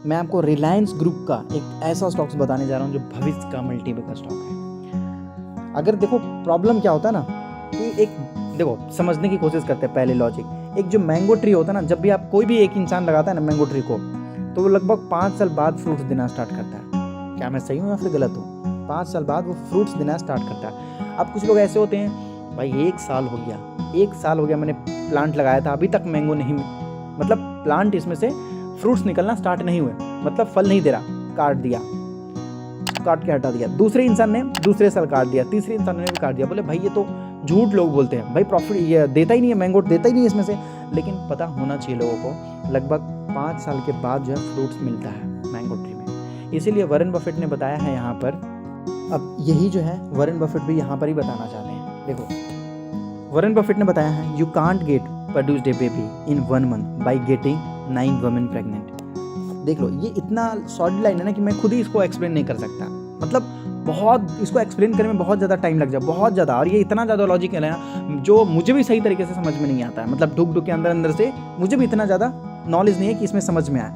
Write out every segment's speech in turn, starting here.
मैं आपको रिलायंस ग्रुप का एक ऐसा स्टॉक्स बताने जा रहा हूँ जो भविष्य का मल्टीबैगर का स्टॉक है। अगर देखो प्रॉब्लम क्या होता है ना कि एक देखो समझने की कोशिश करते हैं पहले लॉजिक। एक जो मैंगो ट्री होता है ना, जब भी आप कोई भी एक इंसान लगाता है ना मैंगो ट्री को, तो वो लगभग 5 साल बाद फ्रूट्स देना स्टार्ट करता है। क्या मैं सही हूँ या फिर गलत हूँ? 5 साल बाद वो फ्रूट्स देना स्टार्ट करता है। अब कुछ लोग ऐसे होते हैं, भाई 1 साल हो गया मैंने प्लांट लगाया था, अभी तक मैंगो नहीं, मतलब प्लांट इसमें से फ्रूट्स निकलना स्टार्ट नहीं हुए, मतलब फल नहीं दे रहा, काट के हटा दिया। दूसरे इंसान ने दूसरे साल काट दिया, तीसरे इंसान ने भी काट दिया। बोले भाई ये तो झूठ लोग बोलते हैं, भाई प्रॉफिट ये देता ही नहीं है, मैंगो देता ही नहीं है इसमें से। लेकिन पता होना चाहिए लोगों को, लगभग 5 साल के बाद जो है फ्रूट्स मिलता है मैंगो ट्री में। इसीलिए वॉरेन बफेट ने बताया है यहाँ पर। अब यही जो है वॉरेन बफेट भी यहाँ पर ही बताना चाहते हैं। देखो वॉरेन बफेट ने बताया है, you can't get produced a baby in 1 month by getting 9 women pregnant. देख लो, ये इतना शॉर्ट लाइन है ना कि मैं खुद ही इसको एक्सप्लेन नहीं कर सकता। मतलब बहुत इसको एक्सप्लेन करने में बहुत ज़्यादा टाइम लग जाए, बहुत ज़्यादा। और ये इतना ज़्यादा लॉजिकल है ना जो मुझे भी सही तरीके से समझ में नहीं आता है। मतलब ढुक के अंदर से मुझे भी इतना ज़्यादा नॉलेज नहीं है कि इसमें समझ में आए।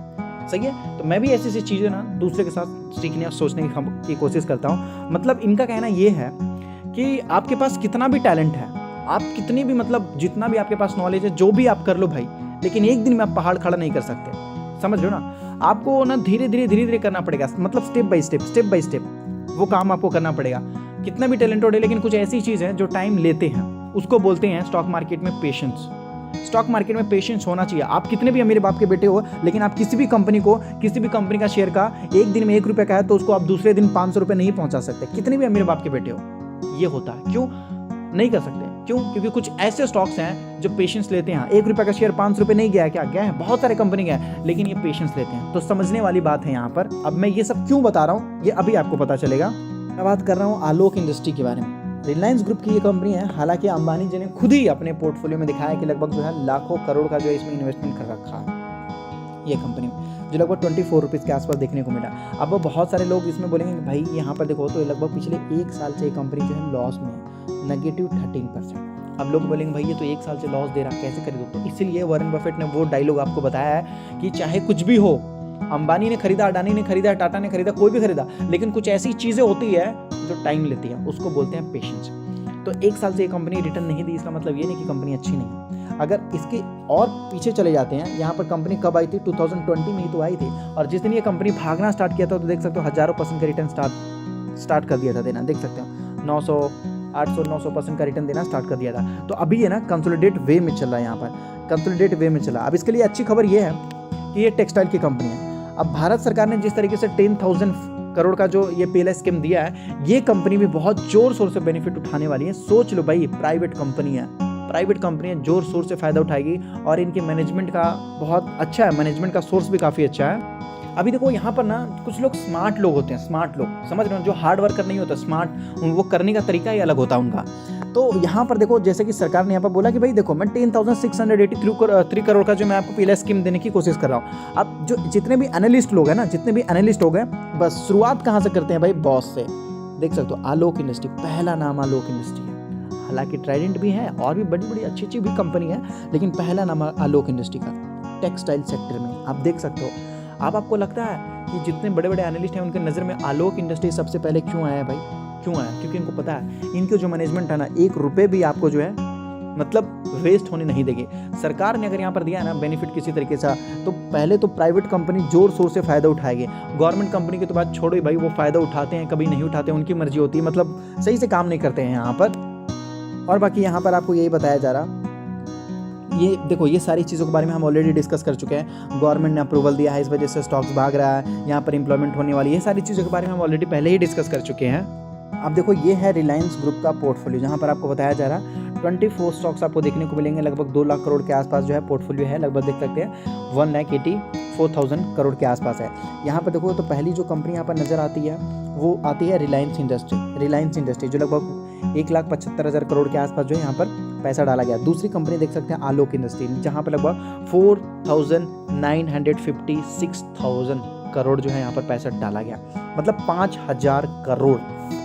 सही है, तो मैं भी ऐसी ऐसी चीज़ें ना दूसरे के साथ सीखने और सोचने की कोशिश करता हूँ। मतलब इनका कहना ये है कि आपके पास कितना भी टैलेंट है, आप कितनी भी मतलब जितना भी आपके पास नॉलेज है, जो भी आप कर लो भाई, लेकिन एक दिन में आप पहाड़ खड़ा नहीं कर सकते। समझ लो ना, आपको ना धीरे धीरे करना पड़ेगा। मतलब स्टेप बाय स्टेप वो काम आपको करना पड़ेगा। कितना भी टैलेंटेड है, लेकिन कुछ ऐसी चीज़ है जो टाइम लेते हैं, उसको बोलते हैं स्टॉक मार्केट में पेशेंस। स्टॉक मार्केट में पेशेंस होना चाहिए। आप कितने भी अमीर बाप के बेटे हो, लेकिन आप किसी भी कंपनी का शेयर का एक दिन में 1 रुपये का है तो उसको आप दूसरे दिन 500 रुपये नहीं पहुंचा सकते, कितने भी अमीर बाप के बेटे हो। ये होता है, क्यों नहीं कर सकते? क्यों? क्योंकि कुछ ऐसे स्टॉक्स हैं जो पेशेंस लेते हैं। 1 रुपये का शेयर 500 रुपये नहीं गया है, क्या गया है? बहुत सारे कंपनी गए हैं, लेकिन ये पेशेंस लेते हैं। तो समझने वाली बात है यहाँ पर। अब मैं ये सब क्यों बता रहा हूँ, ये अभी आपको पता चलेगा। मैं बात कर रहा हूँ आलोक इंडस्ट्री के बारे में। रिलायंस ग्रुप की ये कंपनी है। हालांकि अंबानी जी ने खुद ही अपने पोर्टफोलियो में दिखाया है कि लगभग जो है लाखों करोड़ का जो है इसमें इन्वेस्टमेंट कर रखा है ये कंपनी में, जो लगभग 24 रुपीज़ के आसपास देखने को मिला। अब वो बहुत सारे लोग इसमें बोलेंगे कि भाई यहाँ पर देखो तो लगभग पिछले 1 साल से ये कंपनी जो है लॉस में है, -13%। अब लोग बोलेंगे भाई ये तो 1 साल से लॉस दे रहा, कैसे खरीदो? तो इसीलिए वॉरेन बफेट ने वो डायलॉग आपको बताया है कि चाहे कुछ भी हो, अंबानी ने खरीदा, अडानी ने खरीदा, टाटा ने खरीदा, कोई भी खरीदा, लेकिन कुछ ऐसी चीज़ें होती है जो टाइम लेती है, उसको बोलते हैं पेशेंस। तो 1 साल से ये कंपनी रिटर्न नहीं दी, इसका मतलब ये नहीं कि कंपनी अच्छी नहीं है। अगर इसके और पीछे चले जाते हैं, यहाँ पर कंपनी कब आई थी? 2020 में ही तो आई थी। और जिस दिन ये कंपनी भागना स्टार्ट किया था तो देख सकते हो हज़ारों % का रिटर्न स्टार्ट कर दिया था देना। देख सकते हो 900, 800, 900% का रिटर्न देना स्टार्ट कर दिया था। तो अभी ये ना कंसोलिडेट वे में चल रहा है, यहाँ पर कंसोलिडेट वे में चला। अब इसके लिए अच्छी खबर ये है कि ये टेक्सटाइल की कंपनी है। अब भारत सरकार ने जिस तरीके से 10,000 करोड़ का जो ये पीएलआई स्कीम दिया है, ये कंपनी भी बहुत जोर शोर से बेनिफिट उठाने वाली है। सोच लो भाई, प्राइवेट कंपनी है, जोर शोर से फायदा उठाएगी। और इनके मैनेजमेंट का बहुत अच्छा है, मैनेजमेंट का सोर्स भी काफ़ी अच्छा है। अभी देखो यहाँ पर ना कुछ लोग स्मार्ट लोग होते हैं, स्मार्ट लोग, समझ रहे हो, जो हार्ड वर्कर नहीं होता, स्मार्ट, वो करने का तरीका ही अलग होता है उनका। तो यहाँ पर देखो, जैसे कि सरकार ने यहाँ पर बोला कि भाई देखो मैं 10,683 करोड़ का जो मैं आपको पीएलआई स्कीम देने की कोशिश कर रहा हूँ। अब जो जितने भी एनालिस्ट लोग हैं ना, जितने भी एनालिस्ट हो गए, बस शुरुआत कहाँ से करते हैं भाई? बॉस से। देख सकते हो आलोक इंडस्ट्री, पहला नाम आलोक इंडस्ट्री है। हालांकि ट्राइडेंट भी है और भी बड़ी अच्छी भी कंपनी है, लेकिन पहला नाम आलोक इंडस्ट्री का टेक्सटाइल सेक्टर में। आप देख सकते हो। अब आपको लगता है कि जितने बड़े बड़े एनालिस्ट हैं उनके नज़र में आलोक इंडस्ट्री सबसे पहले क्यों आया भाई? क्यों आया? क्योंकि इनको पता है इनके जो मैनेजमेंट है ना, 1 रुपये भी आपको जो है मतलब वेस्ट होने नहीं देगी। सरकार ने अगर यहाँ पर दिया है ना बेनिफिट किसी तरीके से, तो पहले तो प्राइवेट कंपनी जोर शोर से फ़ायदा उठाएगी। गवर्नमेंट कंपनी की तो बात छोड़ो ही भाई, वो फ़ायदा उठाते हैं, कभी नहीं उठाते, उनकी मर्जी होती है, मतलब सही से काम नहीं करते हैं यहाँ पर। और बाकी यहाँ पर आपको यही बताया जा रहा, ये देखो ये सारी चीज़ों के बारे में हम ऑलरेडी डिस्कस कर चुके हैं। गवर्नमेंट ने अप्रूवल दिया है, इस वजह से स्टॉक्स भाग रहा है, यहाँ पर इंप्लॉयमेंट होने वाली है, ये सारी चीज़ों के बारे में हम ऑलरेडी पहले ही डिस्कस कर चुके हैं। अब देखो ये है रिलायंस ग्रुप का पोर्टफोलियो, जहाँ पर आपको बताया जा रहा 24 स्टॉक्स आपको देखने को मिलेंगे। लगभग 2 लाख करोड़ के आसपास जो है पोर्टफोलियो है, लगभग देख सकते हैं 1,84,000 करोड़ के आसपास है। यहाँ पर देखो तो पहली जो कंपनी यहाँ पर नज़र आती है वो आती है रिलायंस इंडस्ट्री, जो लगभग 1,75,000 करोड़ के आसपास जो है यहाँ पर पैसा डाला गया। दूसरी कंपनी देख सकते हैं आलोक इंडस्ट्री, जहाँ पर लगभग 4,956,000 करोड़ जो है यहाँ पर पैसा डाला गया, मतलब 5,000 करोड़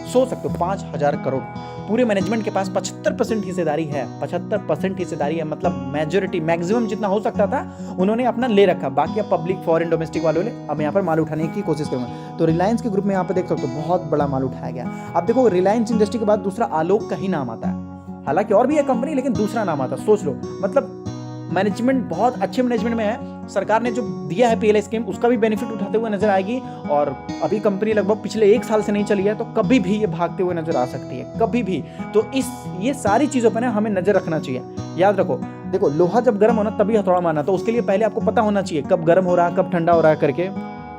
सोच सकते हो 5,000 करोड़। पूरे मैनेजमेंट के पास 75% हिस्सेदारी है, 75% हिस्सेदारी है, मतलब मेजोरिटी मैक्सिमम जितना हो सकता था उन्होंने अपना ले रखा। बाकी अब पब्लिक फॉरेन डोमेस्टिक वालों ने अब यहाँ पर माल उठाने की कोशिश करूँगा। तो रिलायंस के ग्रुप में यहाँ पर देख सकते हो बहुत बड़ा माल उठाया गया। अब देखो रिलायंस इंडस्ट्री के बाद दूसरा आलोक का ही नाम आता है, हालांकि और भी है कंपनी लेकिन दूसरा नाम आता है। सोच लो, मतलब मैनेजमेंट बहुत अच्छे मैनेजमेंट में है। सरकार ने जो दिया है पीएलआई स्कीम उसका भी बेनिफिट उठाते हुए नजर आएगी। और अभी कंपनी लगभग पिछले 1 साल से नहीं चली है, तो कभी भी ये भागते हुए नजर आ सकती है, कभी भी। तो ये सारी चीज़ों पर ना हमें नजर रखना चाहिए। याद रखो, देखो लोहा जब गर्म होना तभी हथौड़ा मारना, तो उसके लिए पहले आपको पता होना चाहिए कब गर्म हो रहा है कब ठंडा हो रहा है करके।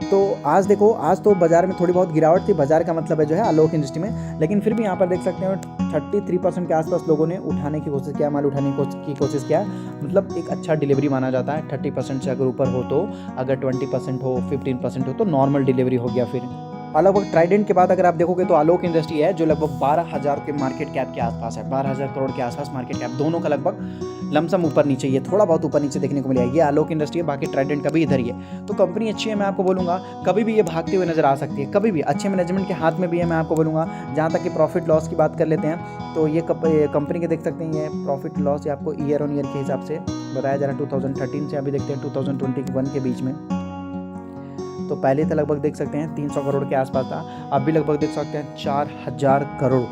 तो आज देखो, आज तो बाजार में थोड़ी बहुत गिरावट थी, बाजार का मतलब है जो है आलोक इंडस्ट्री में, लेकिन फिर भी यहाँ पर देख सकते हो 33% के आसपास लोगों ने उठाने की कोशिश किया, माल उठाने की कोशिश किया। मतलब एक अच्छा डिलीवरी माना जाता है। 30% से अगर ऊपर हो तो, अगर 20% हो 15% हो तो नॉर्मल डिलीवरी हो गया। फिर लगभग ट्राइडेंट के बाद अगर आप देखोगे तो आलोक इंडस्ट्री है जो लगभग 12,000 के मार्केट कैप के आसपास है, 12,000 करोड़ के आसपास मार्केट कैप, दोनों का लगभग लमसम ऊपर नीचे, ये थोड़ा बहुत ऊपर नीचे देखने को मिलेगा। ये आलोक इंडस्ट्री है, बाकी ट्राइडेंट का भी इधर ही है। तो कंपनी अच्छी है, मैं आपको बोलूँगा कभी भी ये भागते हुए नजर आ सकती है, कभी भी अच्छे मैनेजमेंट के हाथ में भी है, मैं आपको बोलूँगा। जहाँ तक कि प्रॉफिट लॉस की बात कर लेते हैं तो ये कंपनी के देख सकते हैं, ये प्रॉफिट लॉस आपको ईयर ऑन ईयर के हिसाब से बताया जा रहा है 2013 से अभी देखते हैं 2021 के बीच में। तो पहले तो लगभग देख सकते हैं 300 करोड़ के आसपास था, अब भी लगभग देख सकते हैं 4,000 करोड़,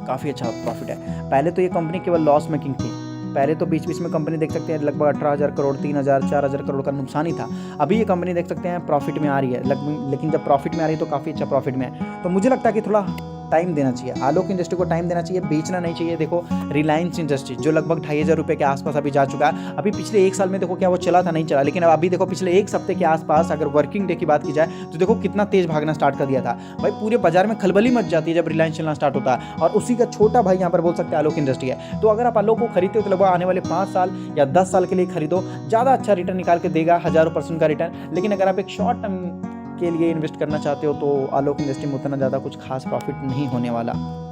काफ़ी अच्छा प्रॉफिट है। पहले तो ये कंपनी केवल लॉस मेकिंग थी, पहले तो बीच बीच में कंपनी देख सकते हैं लगभग 18,000 करोड़, 3,000, 4,000 करोड़ का नुकसान ही था। अभी ये कंपनी देख सकते हैं प्रॉफिट में आ रही है, लेकिन जब प्रॉफिट में आ रही है तो काफ़ी अच्छा प्रॉफिट में है। तो मुझे लगता है कि थोड़ा टाइम देना चाहिए, आलोक इंडस्ट्री को टाइम देना चाहिए, बेचना नहीं चाहिए। देखो रिलायंस इंडस्ट्री जो लगभग 2,500 रुपये के आसपास अभी जा चुका है, अभी पिछले 1 साल में देखो क्या वो चला था, नहीं चला, लेकिन अब अभी देखो पिछले 1 हफ्ते के आसपास अगर वर्किंग डे की बात की जाए तो देखो कितना तेज भागना स्टार्ट कर दिया था। भाई पूरे बाजार में खलबली मच जाती है जब रिलायंस चलना स्टार्ट होता है, और उसी का छोटा भाई यहाँ पर बोल सकते हैं आलोक इंडस्ट्री है। तो अगर आप आलोक को खरीदते हो तो लगभग आने वाले 5 साल या 10 साल के लिए खरीदो, ज़्यादा अच्छा रिटर्न निकाल के देगा, 1000% का रिटर्न। लेकिन अगर आप एक शॉर्ट टर्म के लिए इन्वेस्ट करना चाहते हो तो आलोक इंडस्ट्री में उतना ज़्यादा कुछ खास प्रॉफिट नहीं होने वाला।